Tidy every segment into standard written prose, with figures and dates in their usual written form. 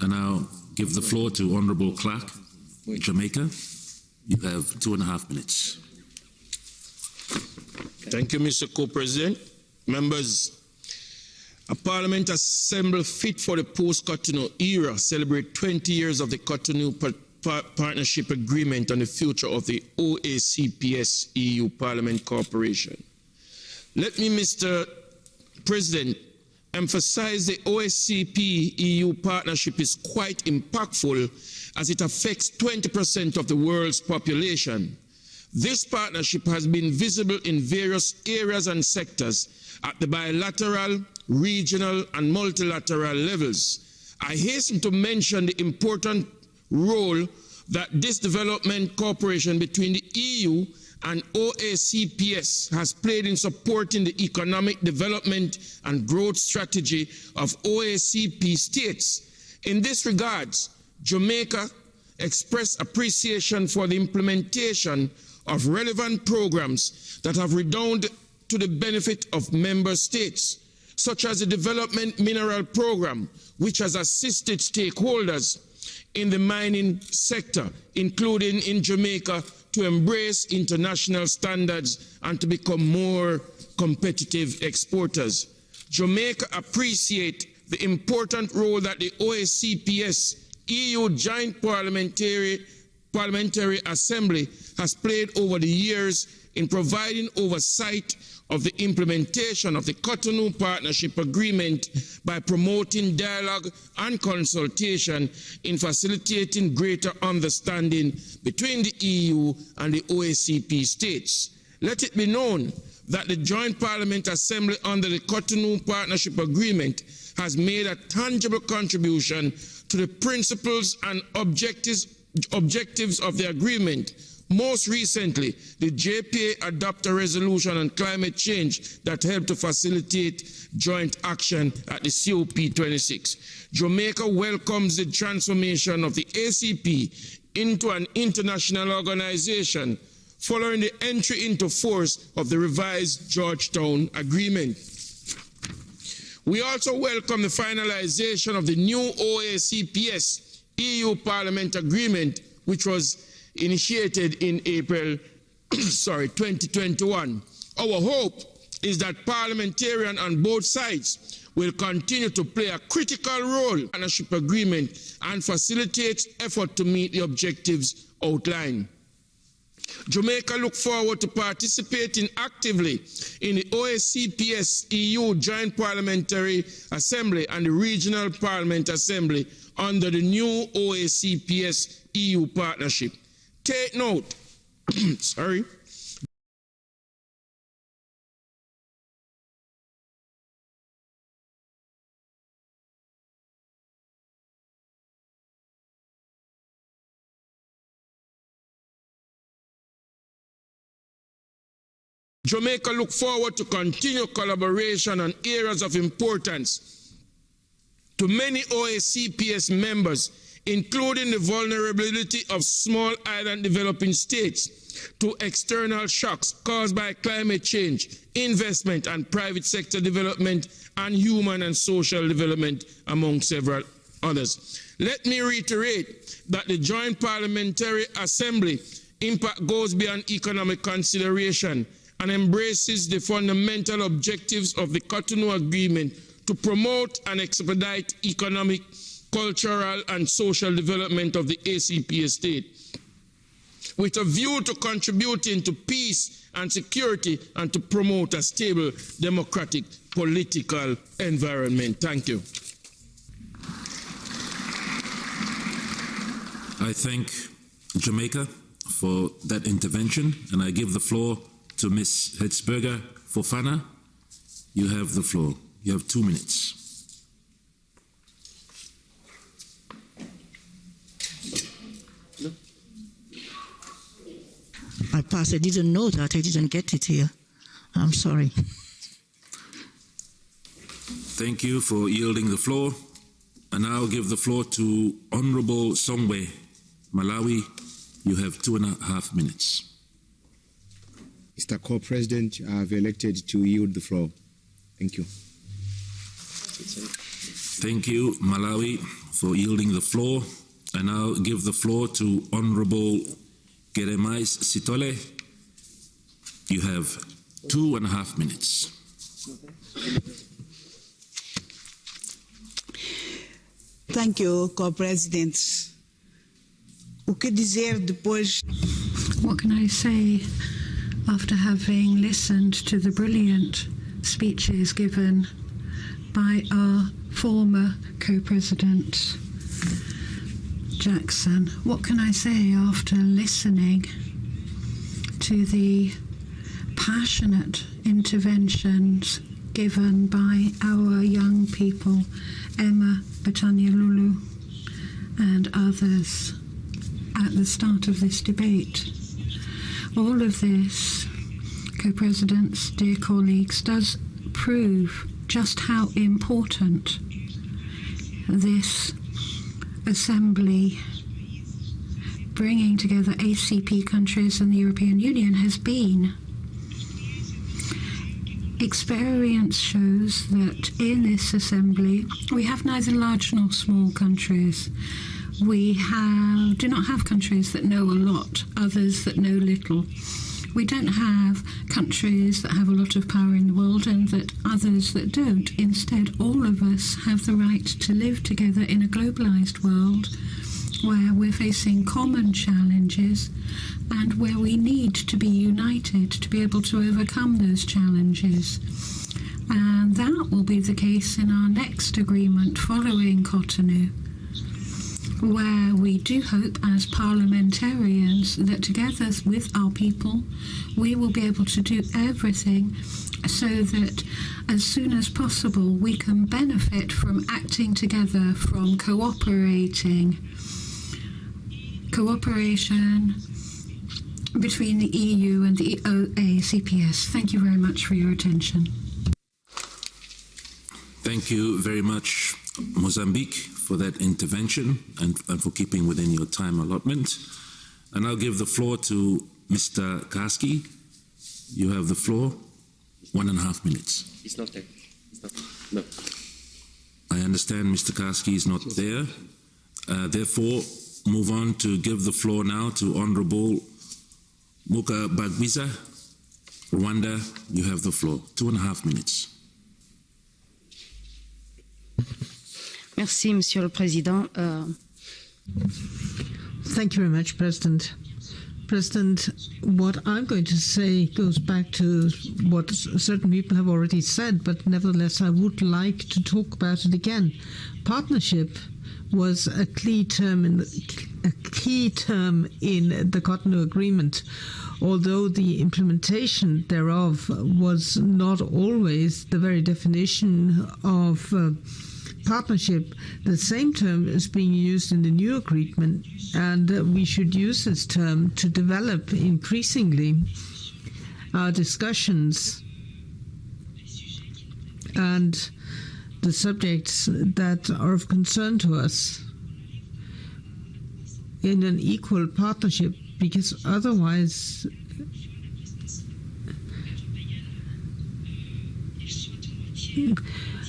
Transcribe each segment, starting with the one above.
I now give the floor to Honourable Clark, Jamaica. You have 2.5 minutes. Thank you, Mr. Co-President. Members, a Parliament Assembly fit for the post-Cotonou era celebrate 20 years of the Cotonou Partnership Agreement on the future of the OACP-EU Parliament Corporation. Let me, Mr. President, emphasize the OACP-EU partnership is quite impactful as it affects 20% of the world's population. This partnership has been visible in various areas and sectors at the bilateral, regional, and multilateral levels. I hasten to mention the important role that this development cooperation between the EU and OACPS has played in supporting the economic development and growth strategy of OACP states. In this regard, Jamaica expressed appreciation for the implementation of relevant programs that have redounded to the benefit of member states, such as the Development Mineral Program, which has assisted stakeholders in the mining sector, including in Jamaica, to embrace international standards and to become more competitive exporters. Jamaica appreciates the important role that the OACPS-EU Joint Parliamentary Assembly has played over the years in providing oversight of the implementation of the Cotonou Partnership Agreement by promoting dialogue and consultation in facilitating greater understanding between the EU and the OACP states. Let it be known that the Joint Parliament Assembly under the Cotonou Partnership Agreement has made a tangible contribution to the principles and objectives of the agreement. Most recently, the JPA adopted a resolution on climate change that helped to facilitate joint action at the COP26. Jamaica welcomes the transformation of the ACP into an international organization following the entry into force of the revised Georgetown Agreement. We also welcome the finalization of the new OACPS-EU Parliament Agreement, which was initiated in April 2021. Our hope is that parliamentarians on both sides will continue to play a critical role in the partnership agreement and facilitate effort to meet the objectives outlined. Jamaica looks forward to participating actively in the OACPS-EU Joint Parliamentary Assembly and the Regional Parliament Assembly under the new OACPS-EU partnership. Take note, Jamaica looks forward to continue collaboration on areas of importance to many OACPS members, including the vulnerability of small island developing states to external shocks caused by climate change, investment and private sector development, and human and social development, among several others. Let me reiterate that the Joint Parliamentary Assembly impact goes beyond economic consideration and embraces the fundamental objectives of the Cotonou Agreement to promote and expedite economic, cultural and social development of the ACP estate, with a view to contributing to peace and security and to promote a stable democratic political environment. Thank you. I thank Jamaica for that intervention, and I give the floor to Ms. Hetzberger Fofana. You have the floor. You have 2 minutes. I passed. I didn't know that. I didn't get it here. I'm sorry. Thank you for yielding the floor. I now give the floor to Honorable Songwe, Malawi. You have 2.5 minutes. Mr. Co-President, I have elected to yield the floor. Thank you. Thank you, Malawi, for yielding the floor. I now give the floor to Honorable Geremais Sitole. You have 2.5 minutes. Thank you, Co-President. O que dizer depois? What can I say after having listened to the brilliant speeches given by our former co-president, Jackson? What can I say after listening to the passionate interventions given by our young people, Emma Betanya-Lulu and others at the start of this debate? All of this, co-presidents, dear colleagues, does prove just how important this assembly bringing together ACP countries and the European Union has been. Experience shows that in this assembly we have neither large nor small countries. We do not have countries that know a lot, others that know little. We don't have countries that have a lot of power in the world and that others that don't. Instead, all of us have the right to live together in a globalized world where we're facing common challenges and where we need to be united to be able to overcome those challenges. And that will be the case in our next agreement following Cotonou, where we do hope as parliamentarians that together with our people we will be able to do everything so that as soon as possible we can benefit from acting together, from cooperation between the EU and the OACP-EU. Thank you very much for your attention. Thank you very much, Mozambique, for that intervention and for keeping within your time allotment. And I'll give the floor to Mr. Karski. You have the floor, 1.5 minutes. It's not there. It's not. No. I understand Mr. Karski is not there. Therefore, move on to give the floor now to Honorable Muka Bagwiza, Rwanda. You have the floor, 2.5 minutes. Merci, Monsieur le Président. Thank you very much, President. President, what I'm going to say goes back to what certain people have already said, but nevertheless, I would like to talk about it again. Partnership was a key term in the Cotonou Agreement, although the implementation thereof was not always the very definition of partnership. The same term is being used in the new agreement, and we should use this term to develop increasingly our discussions and the subjects that are of concern to us in an equal partnership, because otherwise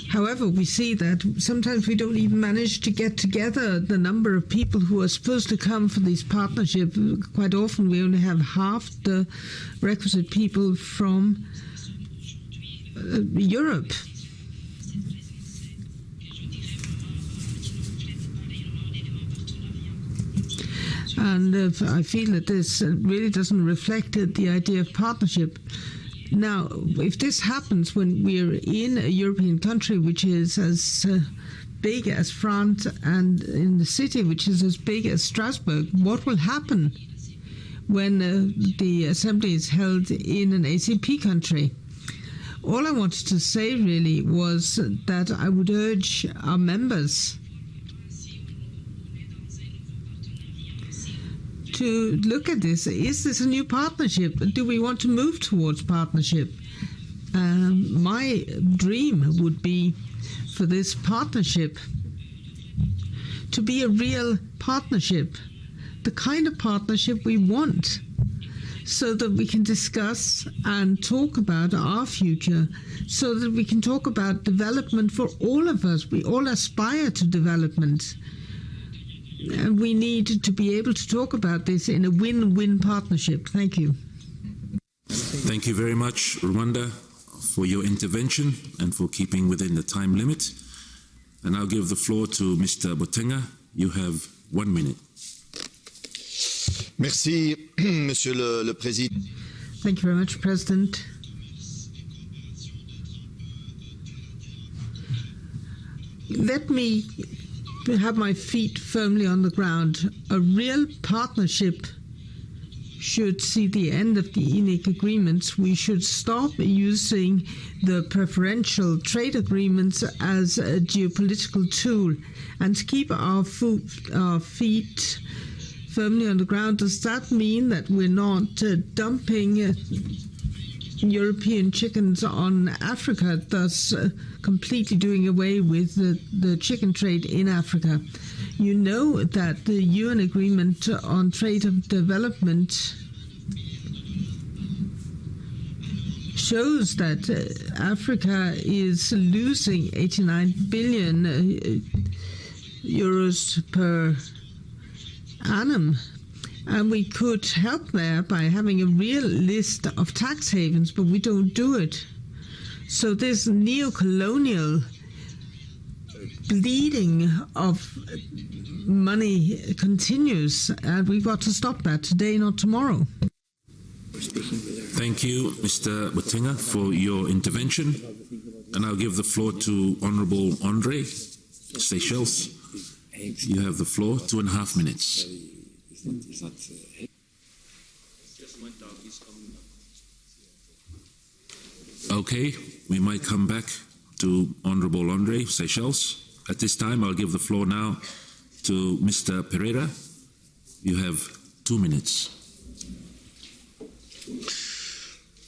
however, we see that sometimes we don't even manage to get together the number of people who are supposed to come for these partnerships. Quite often we only have half the requisite people from Europe. And I feel that this really doesn't reflect the idea of partnership. Now, if this happens when we're in a European country which is as big as France and in the city which is as big as Strasbourg, what will happen when the assembly is held in an ACP country? All I wanted to say really was that I would urge our members to look at this. Is this a new partnership? Do we want to move towards partnership? My dream would be for this partnership to be a real partnership, the kind of partnership we want, so that we can discuss and talk about our future, so that we can talk about development for all of us. We all aspire to development. And we need to be able to talk about this in a win-win partnership. Thank you. Thank you very much, Rwanda, for your intervention and for keeping within the time limit. And I'll give the floor to Mr. Botenga. You have 1 minute. Merci, Monsieur le Président. Thank you very much, President. Let me have my feet firmly on the ground. A real partnership should see the end of the ENIC agreements. We should stop using the preferential trade agreements as a geopolitical tool and keep our feet firmly on the ground. Does that mean that we're not dumping European chickens on Africa, thus completely doing away with the chicken trade in Africa? You know that the UN agreement on trade of development shows that Africa is losing 89 billion euros per annum. And we could help there by having a real list of tax havens, but we don't do it. So this neo-colonial bleeding of money continues, and we've got to stop that today, not tomorrow. Thank you, Mr. Botenga, for your intervention. And I'll give the floor to Honourable Andre Seychelles. You have the floor, 2.5 minutes. Okay, we might come back to Honourable Andre Seychelles. At this time, I'll give the floor now to Mr. Pereira. You have 2 minutes.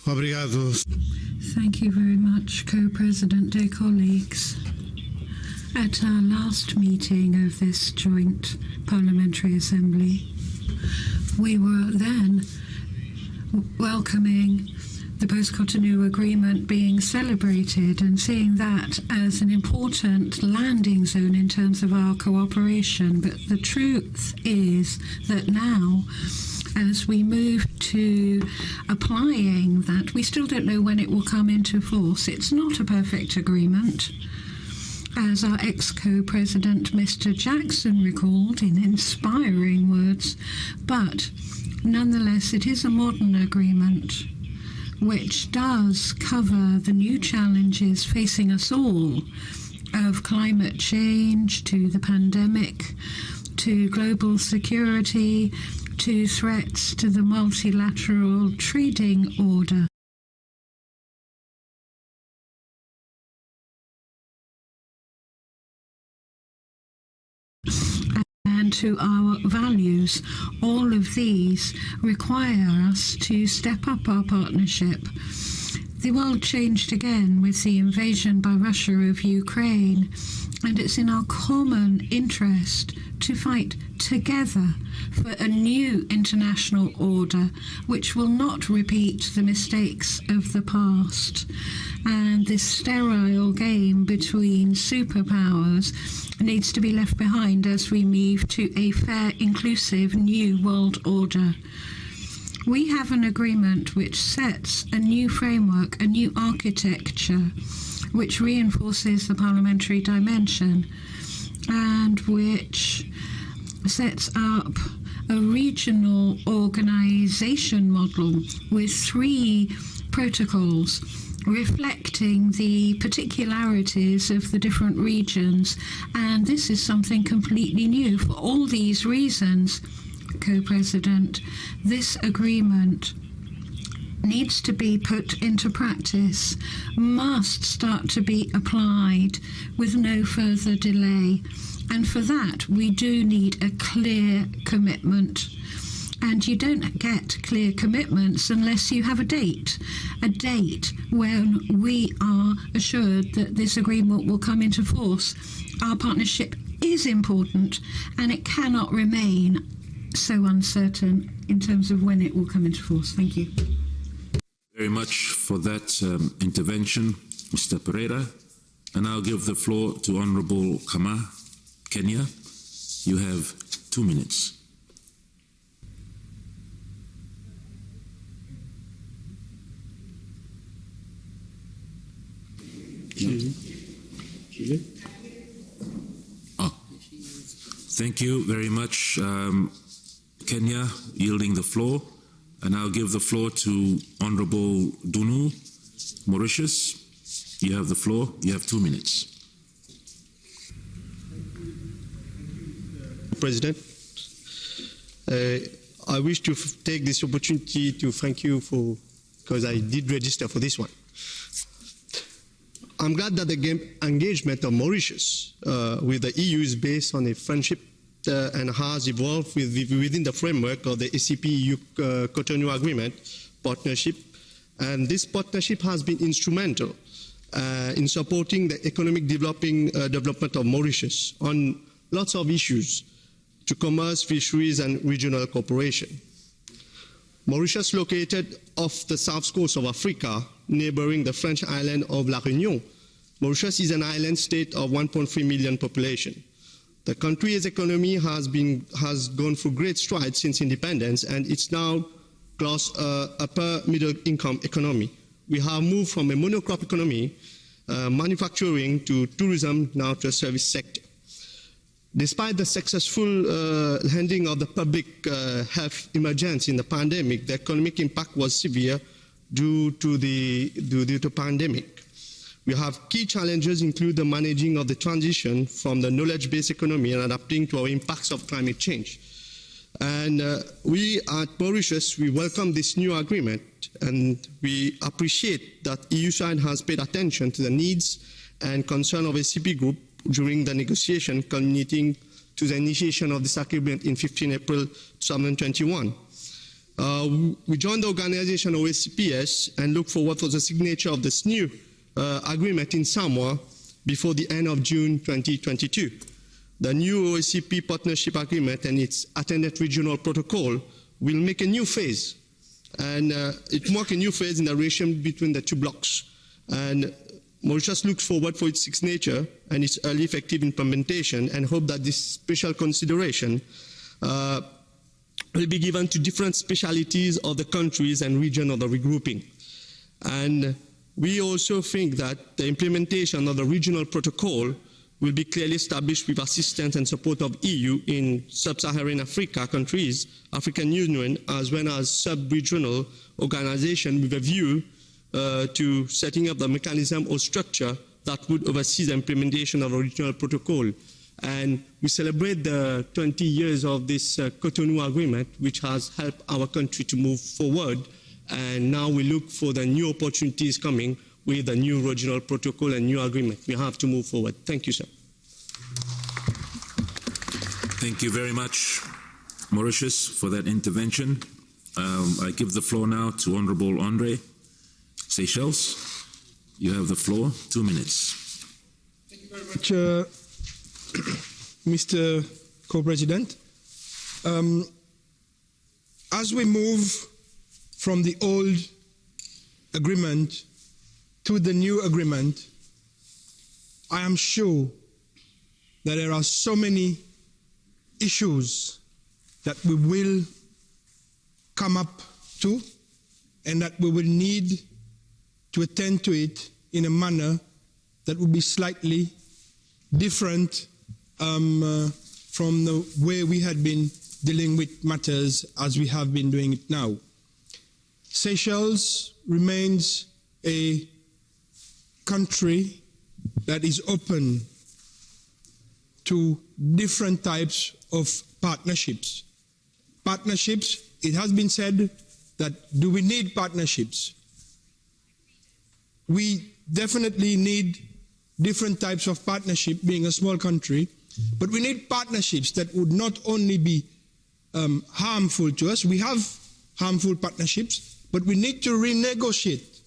Obrigado. Thank you very much, Co-President, dear colleagues. At our last meeting of this joint Parliamentary Assembly, we were then welcoming the post-Cotonou Agreement being celebrated and seeing that as an important landing zone in terms of our cooperation. But the truth is that now, as we move to applying that, we still don't know when it will come into force. It's not a perfect agreement, as our ex-co-president Mr. Jackson recalled in inspiring words, but nonetheless it is a modern agreement which does cover the new challenges facing us all, of climate change to the pandemic, to global security, to threats to the multilateral trading order. And to our values. All of these require us to step up our partnership. The world changed again with the invasion by Russia of Ukraine, and it's in our common interest to fight together for a new international order which will not repeat the mistakes of the past. And this sterile game between superpowers needs to be left behind as we move to a fair, inclusive new world order. We have an agreement which sets a new framework, a new architecture, which reinforces the parliamentary dimension and which sets up a regional organization model with 3 protocols reflecting the particularities of the different regions. And this is something completely new. For all these reasons, Co-President, this agreement needs to be put into practice, must start to be applied with no further delay. And for that, we do need a clear commitment. And you don't get clear commitments unless you have a date when we are assured that this agreement will come into force. Our partnership is important, and it cannot remain so uncertain in terms of when it will come into force? Thank you. Very much for that intervention, Mr. Pereira. And I'll give the floor to Honourable Kama, Kenya. You have 2 minutes. Thank you very much, Kenya, yielding the floor. And I'll give the floor to Honourable Dunu, Mauritius. You have the floor. You have 2 minutes. President, I wish to take this opportunity to thank you because I did register for this one. I'm glad that the engagement of Mauritius with the EU is based on a friendship and has evolved within the framework of the OACP-EU Cotonou Agreement partnership. And this partnership has been instrumental in supporting the economic development of Mauritius on lots of issues to commerce, fisheries, and regional cooperation. Mauritius, located off the south coast of Africa, neighboring the French island of La Réunion, Mauritius is an island state of 1.3 million population. The country's economy has gone through great strides since independence, and it's now class upper middle income economy. We have moved from a monocrop economy, manufacturing, to tourism, now to a service sector. Despite the successful handling of the public health emergency in the pandemic, the economic impact was severe due to the pandemic. We have key challenges include the managing of the transition from the knowledge-based economy and adapting to our impacts of climate change. And we at Mauritius, we welcome this new agreement, and we appreciate that EU side has paid attention to the needs and concern of ACP group during the negotiation culminating to the initiation of this agreement in 15 April 2021. We joined the organization OACPS and look forward to the signature of this new agreement in Samoa before the end of June 2022. The new OACP partnership agreement and its attendant regional protocol will make a new phase, and it marks a new phase in the relation between the two blocks. And Mauritius looks forward for its signature and its early effective implementation, and hope that this special consideration will be given to different specialities of the countries and region of the regrouping. And we also think that the implementation of the regional protocol will be clearly established with assistance and support of EU in sub-Saharan Africa countries, African Union, as well as sub-regional organizations with a view to setting up the mechanism or structure that would oversee the implementation of the regional protocol. And we celebrate the 20 years of this Cotonou Agreement, which has helped our country to move forward. And now we look for the new opportunities coming with the new regional protocol and new agreement. We have to move forward. Thank you, sir. Thank you very much, Mauritius, for that intervention. I give the floor now to Honourable Andre Seychelles. You have the floor, 2 minutes. Thank you very much, Mr. Co-President. As we move from the old agreement to the new agreement, I am sure that there are so many issues that we will come up to and that we will need to attend to it in a manner that will be slightly different from the way we had been dealing with matters as we have been doing it now. Seychelles remains a country that is open to different types of partnerships. Partnerships, it has been said that do we need partnerships? We definitely need different types of partnership, being a small country, but we need partnerships that would not only be harmful to us. We have harmful partnerships, but we need to renegotiate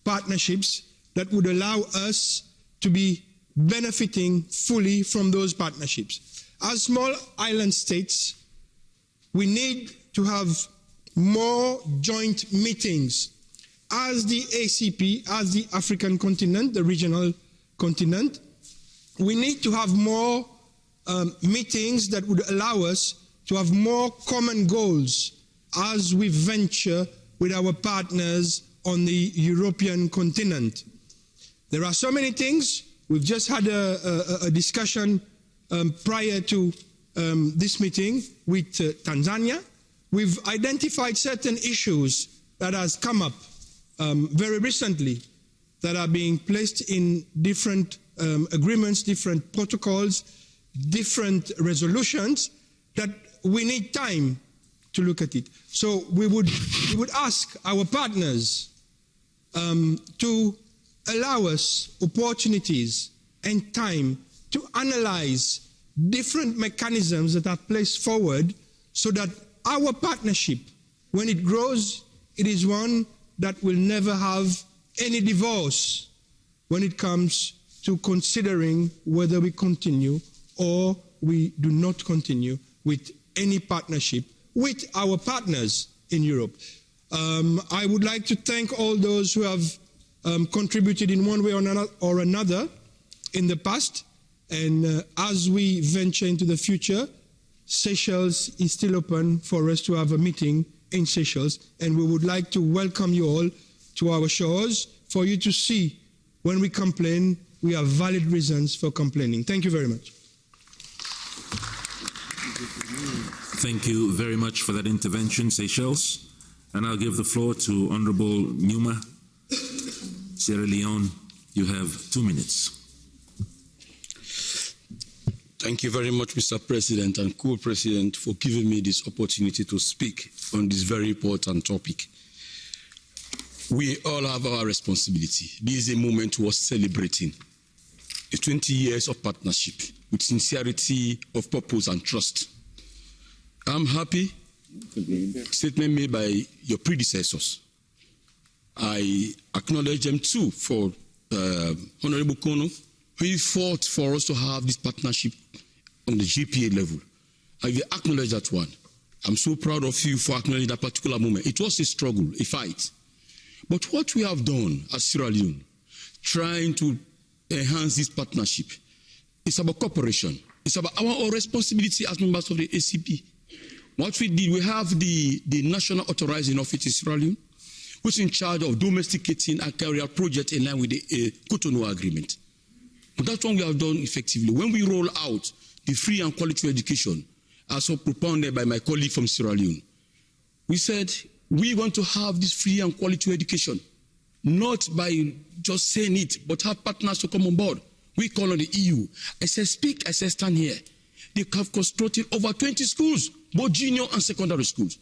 partnerships that would allow us to be benefiting fully from those partnerships. As small island states, we need to have more joint meetings. As the ACP, as the African continent, the regional continent, we need to have more meetings that would allow us to have more common goals as we venture with our partners on the European continent. There are so many things. We've just had a discussion prior to this meeting with Tanzania. We've identified certain issues that has come up very recently that are being placed in different agreements, different protocols, different resolutions that we need time to look at it. So we would ask our partners to allow us opportunities and time to analyze different mechanisms that are placed forward so that our partnership, when it grows, it is one that will never have any divorce when it comes to considering whether we continue or we do not continue with any partnership with our partners in Europe. I would like to thank all those who have contributed in one way or another in the past, and as we venture into the future, Seychelles is still open for us to have a meeting in Seychelles, and we would like to welcome you all to our shores for you to see when we complain, we have valid reasons for complaining. Thank you very much. Thank you very much for that intervention, Seychelles. And I'll give the floor to Honorable Numa, Sierra Leone. You have 2 minutes. Thank you very much, Mr. President and Co-President, for giving me this opportunity to speak on this very important topic. We all have our responsibility. This is a moment worth celebrating. 20 years of partnership with sincerity of purpose and trust. I'm happy. Statement made by your predecessors. I acknowledge them too for Honorable Kono, who fought for us to have this partnership on the GPA level. I will acknowledge that one. I'm so proud of you for acknowledging that particular moment. It was a struggle, a fight. But what we have done as Sierra Leone, trying to enhance this partnership, it's about cooperation. It's about our responsibility as members of the ACP. What we did, we have the National Authorizing Office in Sierra Leone, which is in charge of domesticating and carry out projects in line with the Cotonou Agreement. But that's what we have done effectively. When we roll out the free and quality education, as propounded by my colleague from Sierra Leone, we said we want to have this free and quality education, not by just saying it, but have partners to come on board. We call on the EU. I said, speak, I said, stand here. They have constructed over 20 schools, both junior and secondary schools.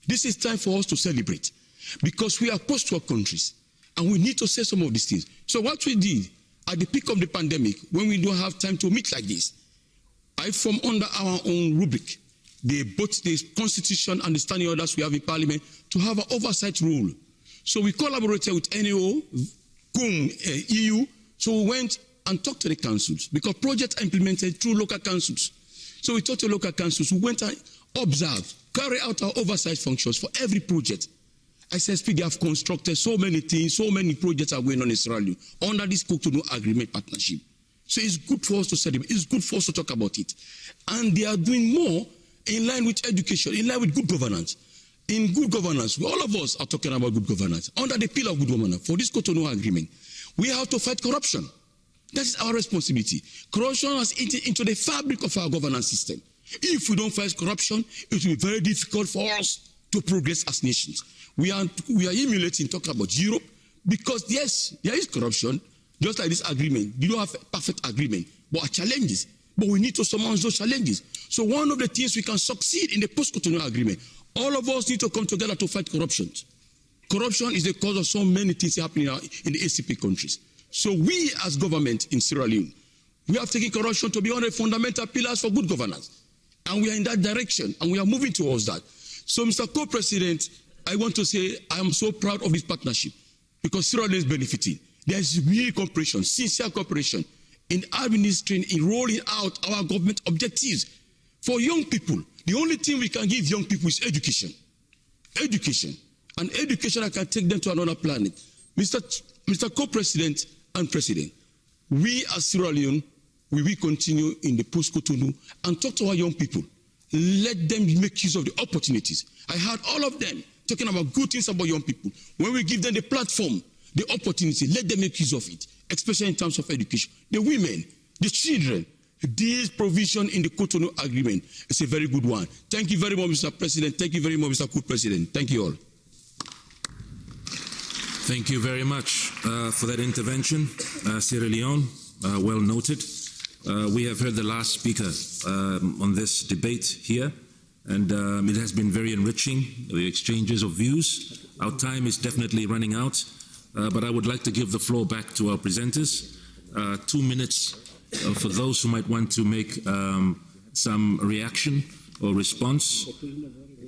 This is time for us to celebrate because we are post-war countries and we need to say some of these things. So what we did at the peak of the pandemic, when we don't have time to meet like this, I formed under our own rubric, both the constitution and the standing orders we have in Parliament to have an oversight role. So we collaborated with NAO, COM, EU, so we went and talked to the councils because projects are implemented through local councils. So we talked to local councils, we went and observed, carry out our oversight functions for every project. I said, they have constructed so many things, so many projects are going on in Sierra Leone under this Cotonou Agreement partnership. So it's good for us to celebrate, it's good for us to talk about it. And they are doing more in line with education, in line with good governance. In good governance, all of us are talking about good governance. Under the pillar of good governance, for this Cotonou Agreement, we have to fight corruption. That is our responsibility. Corruption has eaten into the fabric of our governance system. If we don't fight corruption, it will be very difficult for us to progress as nations. We are emulating, talking about Europe, because yes, there is corruption, just like this agreement. You don't have a perfect agreement, but are challenges. But we need to surmount those challenges. So one of the things we can succeed in the post-Cotonou agreement, all of us need to come together to fight corruption. Corruption is the cause of so many things happening in the ACP countries. So we as government in Sierra Leone, we have taken corruption to be one of the fundamental pillars for good governance. And we are in that direction, and we are moving towards that. So, Mr. Co-President, I want to say I am so proud of this partnership because Sierra Leone is benefiting. There is real cooperation, sincere cooperation in administering, in rolling out our government objectives For young people, the only thing we can give young people is education. Education. And education that can take them to another planet. Mr. Co-President and President, we as Sierra Leone, we will continue in the post-Cotonou and talk to our young people. Let them make use of the opportunities. I heard all of them talking about good things about young people. When we give them the platform, the opportunity, let them make use of it, especially in terms of education. The women, the children, this provision in the Cotonou Agreement is a very good one. Thank you very much, Mr. President. Thank you very much, Mr. Co-President. Thank you all. Thank you very much for that intervention, Sierra Leone. Well noted. We have heard the last speaker on this debate here, and it has been very enriching, the exchanges of views. Our time is definitely running out, but I would like to give the floor back to our presenters. 2 minutes for those who might want to make some reaction or response.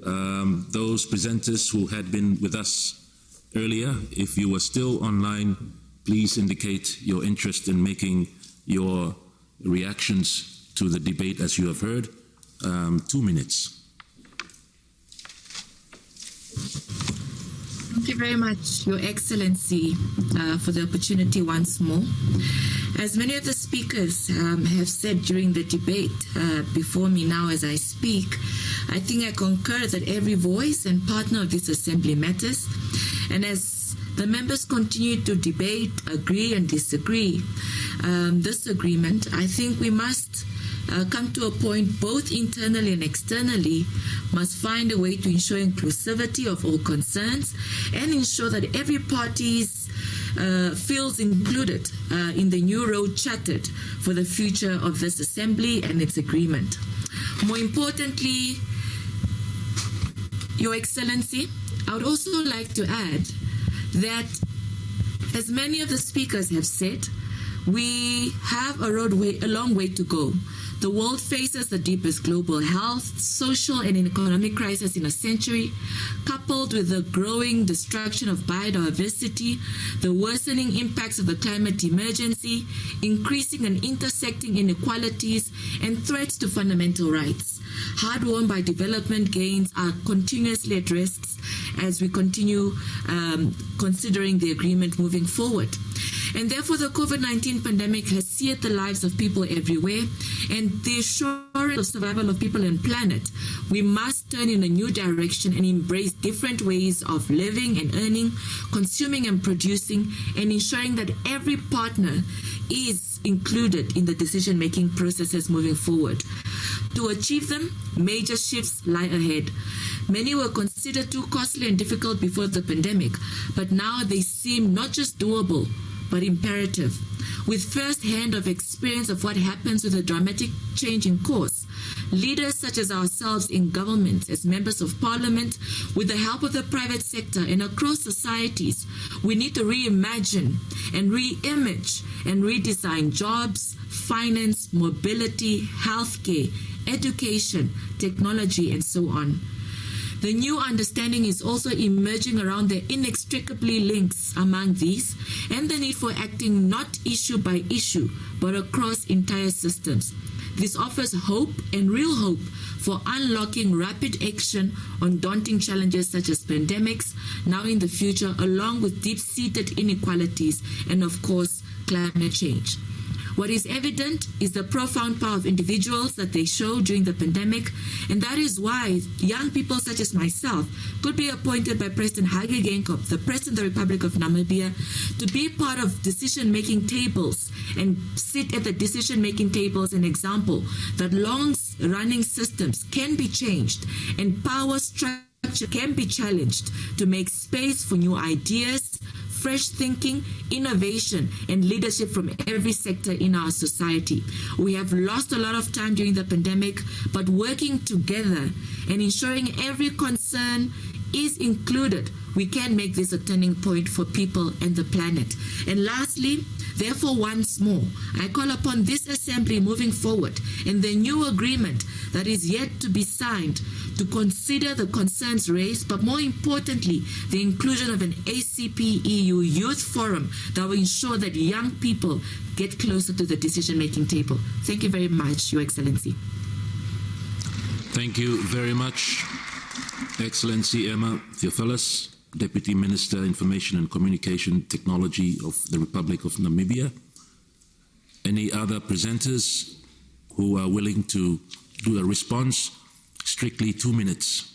Those presenters who had been with us earlier, if you were still online, please indicate your interest in making your reactions to the debate as you have heard. 2 minutes. Thank you very much, Your Excellency, for the opportunity once more. As many of the speakers have said during the debate before me now as I speak, I think I concur that every voice and partner of this assembly matters. And as the members continue to debate, agree and disagree this agreement, I think we must come to a point both internally and externally must find a way to ensure inclusivity of all concerns and ensure that every party feels included in the new road charted for the future of this assembly and its agreement. More importantly, Your Excellency, I would also like to add that, as many of the speakers have said, we have a long way to go. The world faces the deepest global health, social, and economic crisis in a century, coupled with the growing destruction of biodiversity, the worsening impacts of the climate emergency, increasing and intersecting inequalities, and threats to fundamental rights. Hard-won by development gains are continuously at risk as we continue considering the agreement moving forward. And therefore, the COVID-19 pandemic has seared the lives of people everywhere, and the assurance of survival of people and planet. We must turn in a new direction and embrace different ways of living and earning, consuming and producing, and ensuring that every partner is included in the decision-making processes moving forward. To achieve them, major shifts lie ahead. Many were considered too costly and difficult before the pandemic, but now they seem not just doable, but imperative. With first-hand of experience of what happens with a dramatic change in course, leaders such as ourselves in government, as members of parliament, with the help of the private sector and across societies, we need to reimagine and re-image and redesign jobs, finance, mobility, healthcare, education, technology, and so on. The new understanding is also emerging around the inextricably links among these and the need for acting not issue by issue, but across entire systems. This offers hope and real hope for unlocking rapid action on daunting challenges such as pandemics, now in the future, along with deep-seated inequalities and, of course, climate change. What is evident is the profound power of individuals that they show during the pandemic, and that is why young people such as myself could be appointed by President Hage Geingob, the President of the Republic of Namibia, to be part of decision-making tables and sit at the decision-making tables, an example that long-running systems can be changed and power structure can be challenged to make space for new ideas, fresh thinking, innovation, and leadership from every sector in our society. We have lost a lot of time during the pandemic, but working together and ensuring every concern is included, we can make this a turning point for people and the planet. And lastly, therefore, once more, I call upon this assembly moving forward in the new agreement that is yet to be signed to consider the concerns raised, but more importantly, the inclusion of an OACP-EU youth forum that will ensure that young people get closer to the decision-making table. Thank you very much, Your Excellency. Thank you very much, Excellency Emma Theophilus, Deputy Minister, Information and Communication Technology of the Republic of Namibia. Any other presenters who are willing to do a response? Strictly 2 minutes.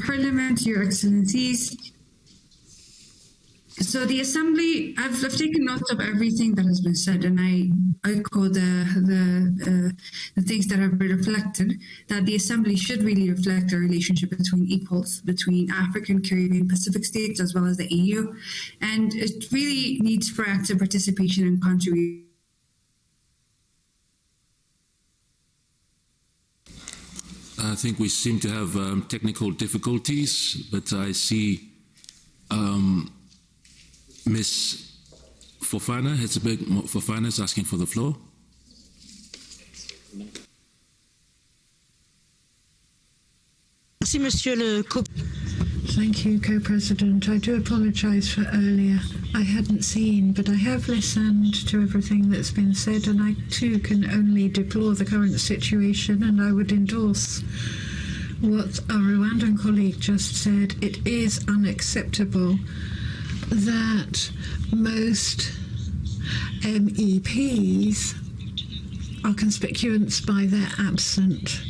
Parliament, Your Excellencies. So the Assembly, I've taken note of everything that has been said, and I echo the things that have been reflected, that the Assembly should really reflect a relationship between equals, between African, Caribbean, Pacific states, as well as the EU. And it really needs proactive participation and contribution. I think we seem to have technical difficulties, but I see Ms. Fofana, Hetzberg Fofana is asking for the floor. Thank you, Co-President. I do apologise for earlier. I hadn't seen, but I have listened to everything that's been said, and I too can only deplore the current situation, and I would endorse what our Rwandan colleague just said. It is unacceptable that most MEPs are conspicuous by their absence.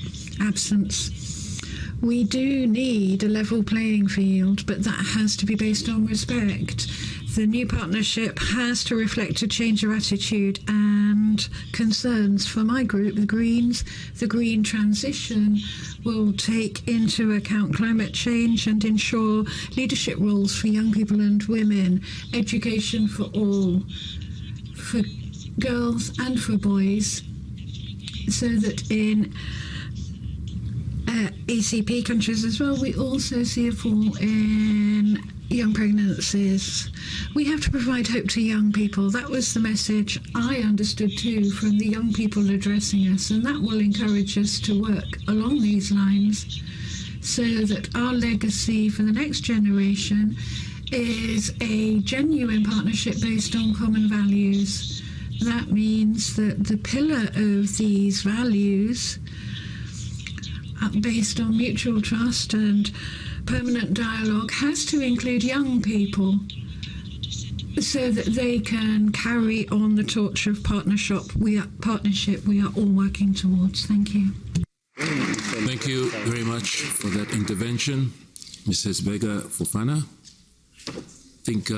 We do need a level playing field, but that has to be based on respect. The new partnership has to reflect a change of attitude and concerns. For my group, the Greens, the green transition will take into account climate change and ensure leadership roles for young people and women, education for all, for girls and for boys, so that in ACP countries as well, we also see a fall in young pregnancies. We have to provide hope to young people. That was the message I understood too from the young people addressing us, and that will encourage us to work along these lines so that our legacy for the next generation is a genuine partnership based on common values. That means that the pillar of these values, based on mutual trust and permanent dialogue, has to include young people so that they can carry on the torch of partnership we are all working towards. Thank you. Thank you very much for that intervention, Mrs. Vega Fofana. I think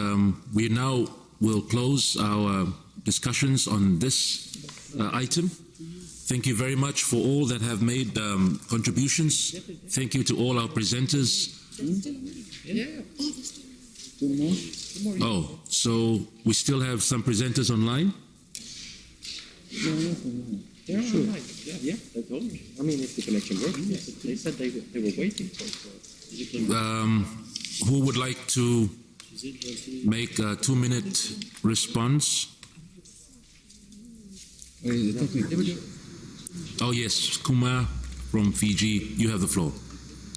we now will close our discussions on this item. Thank you very much for all that have made contributions. Thank you to all our presenters. Oh, so we still have some presenters online? Yeah, sure. Yeah, they told me. I mean, if the connection works, they said they were waiting for it. Who would like to make a 2-minute response? Oh yes, Kumar from Fiji, you have the floor.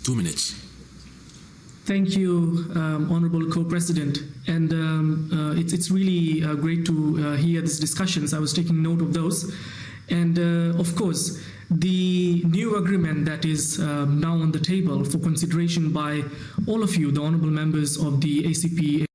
2 minutes. Thank you, Honorable Co-President. And it's really great to hear these discussions. I was taking note of those. And of course, the new agreement that is now on the table for consideration by all of you, the honorable members of the ACP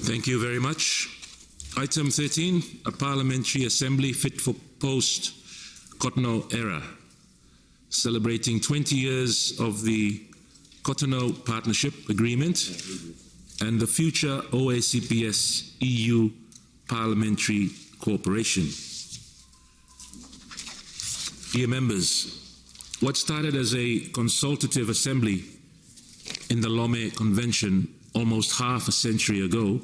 Thank you very much. Item 13, a Parliamentary Assembly fit for post-Cotonou era, celebrating 20 years of the Cotonou Partnership Agreement and the future OACP-EU Parliamentary Cooperation. Dear members, what started as a consultative assembly in the Lomé Convention almost half a century ago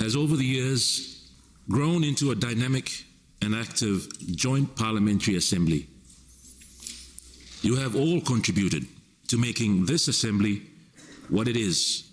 has over the years grown into a dynamic and active joint parliamentary assembly. You have all contributed to making this assembly what it is.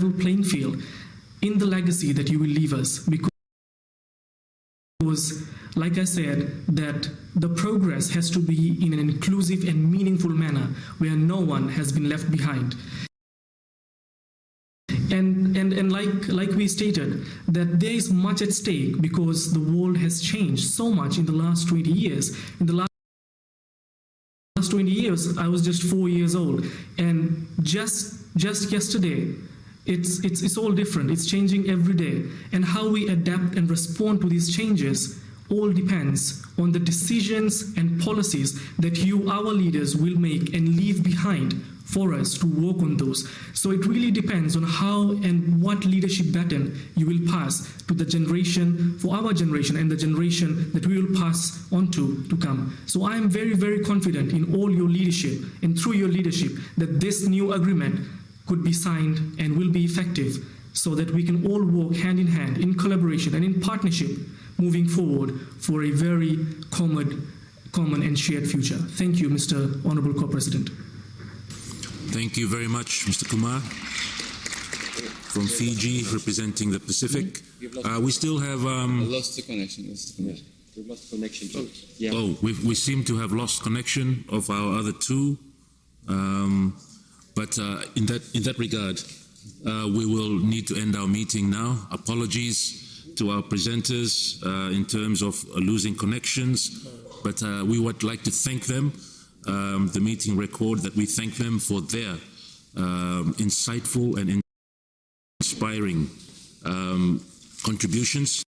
level playing field in the legacy that you will leave us. Because, like I said, that the progress has to be in an inclusive and meaningful manner where no one has been left behind. And like we stated, that there is much at stake because the world has changed so much in the last 20 years. In the last 20 years, I was just 4 years old, and just yesterday, it's all different. It's changing every day, and how we adapt and respond to these changes all depends on the decisions and policies that you, our leaders, will make and leave behind for us to work on those. So it really depends on how and what leadership baton you will pass to the generation, for our generation and the generation that we will pass on to come. So I am very, very confident in all your leadership and through your leadership that this new agreement could be signed and will be effective so that we can all work hand in hand in collaboration and in partnership moving forward for a very common and shared future. Thank you, Mr. Honorable Co-President. Thank you very much, Mr. Kumar. From Fiji, representing the Pacific. We still have... I lost the connection. We've lost connection too. Yeah. Oh, we seem to have lost connection of our other two. But in that regard, we will need to end our meeting now. Apologies to our presenters in terms of losing connections, but we would like to thank them. The meeting record that we thank them for their insightful and inspiring contributions.